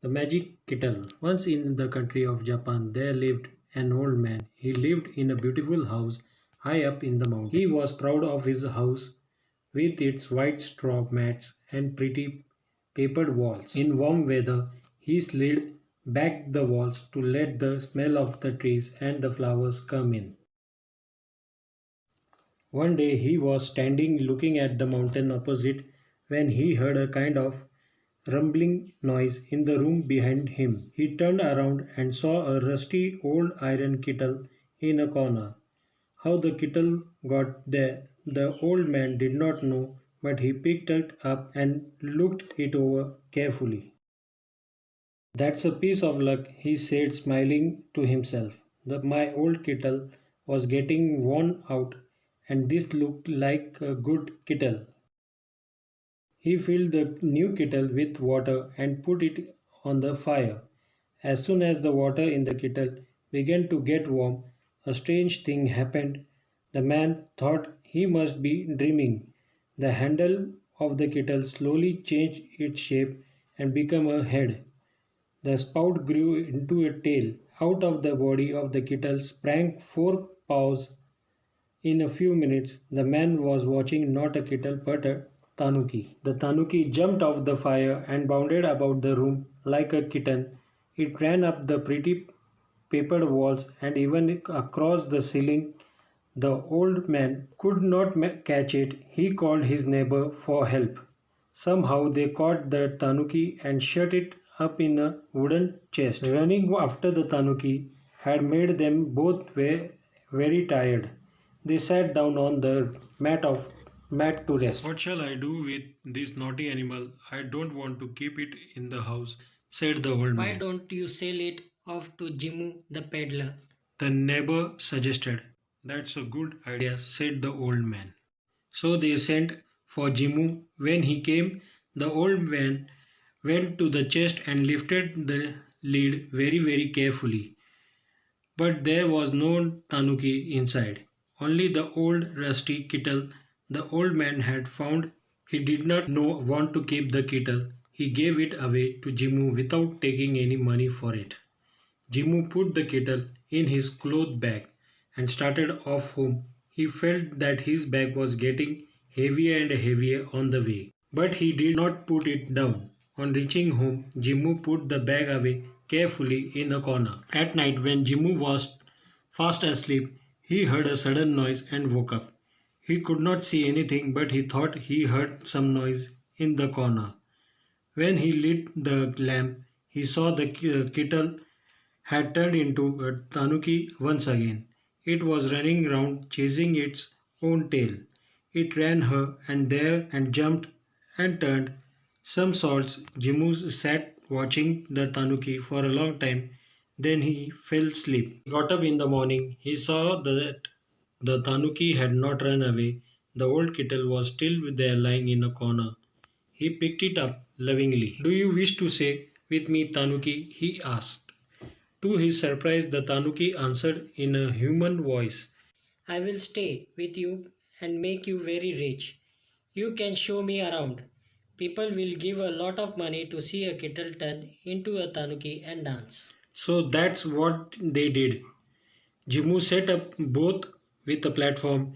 The Magic Kettle. Once in the country of Japan, there lived an old man. He lived in a beautiful house high up in the mountain. He was proud of his house with its white straw mats and pretty papered walls. In warm weather, he slid back the walls to let the smell of the trees and the flowers come in. One day he was standing looking at the mountain opposite when he heard a kind of rumbling noise in the room behind him. He turned around and saw a rusty old iron kettle in a corner. How the kettle got there, the old man did not know, but he picked it up and looked it over carefully. That's a piece of luck, he said, smiling to himself. My old kettle was getting worn out, and this looked like a good kettle. He filled the new kettle with water and put it on the fire. As soon as the water in the kettle began to get warm, a strange thing happened. The man thought he must be dreaming. The handle of the kettle slowly changed its shape and became a head. The spout grew into a tail. Out of the body of the kettle sprang four paws. In a few minutes, the man was watching not a kettle but a tanuki. The tanuki jumped off the fire and bounded about the room like a kitten. It ran up the pretty papered walls and even across the ceiling. The old man could not catch it. He called his neighbor for help. Somehow they caught the tanuki and shut it up in a wooden chest. Running after the tanuki had made them both very tired. They sat down on the mat to rest. What shall I do with this naughty animal? I don't want to keep it in the house, said the old Why man. don't you sell it off to Jimu the peddler? The neighbor suggested. That's a good idea, said the old man. So they sent for Jimu. When he came, the old man went to the chest and lifted the lid very carefully. But there was no tanuki inside, only the old rusty kettle the old man had found. He did not want to keep the kettle. He gave it away to Jimu without taking any money for it. Jimu put the kettle in his cloth bag and started off home. He felt that his bag was getting heavier and heavier on the way, but he did not put it down. On reaching home, Jimu put the bag away carefully in a corner. At night, when Jimu was fast asleep, he heard a sudden noise and woke up. He could not see anything, but he thought he heard some noise in the corner. When he lit the lamp, he saw the kettle had turned into a tanuki once again. It was running round chasing its own tail. It ran here and there and jumped and turned. Some salts. Jimu sat watching the tanuki for a long time. Then he fell asleep. He got up in the morning. He saw that the tanuki had not run away. The old kettle was still there lying in a corner. He picked it up lovingly. Do you wish to stay with me, tanuki? He asked. To his surprise, the tanuki answered in a human voice. I will stay with you and make you very rich. You can show me around. People will give a lot of money to see a kettle turn into a tanuki and dance. So that's what they did. Jimu set up both with a platform.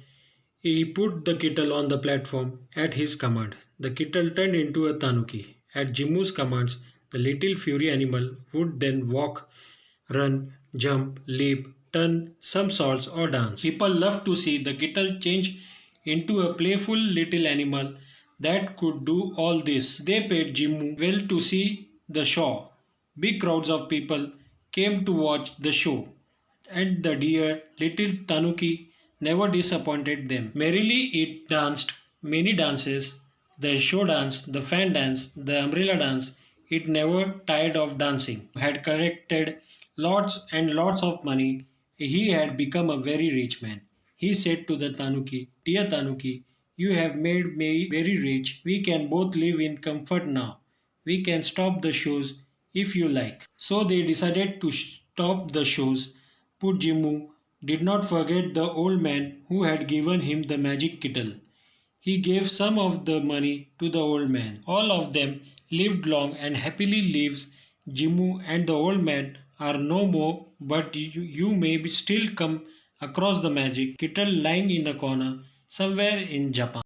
He put the kettle on the platform at his command. The kettle turned into a tanuki. At Jimu's commands, the little furry animal would then walk, run, jump, leap, turn, somersaults or dance. People loved to see the kettle change into a playful little animal that could do all this. They paid Jimu well to see the show. Big crowds of people came to watch the show, and the dear little tanuki never disappointed them. Merrily it danced many dances, the show dance, the fan dance, the umbrella dance. It never tired of dancing. Had collected lots and lots of money. He had become a very rich man. He said to the tanuki, Dear tanuki, you have made me very rich. We can both live in comfort now. We can stop the shows if you like. So they decided to stop the shows. Poor Jimu did not forget the old man who had given him the magic kettle. He gave some of the money to the old man. All of them lived long and happily lives Jimmu and the old man are no more, but you may still come across the magic kettle lying in a corner somewhere in Japan.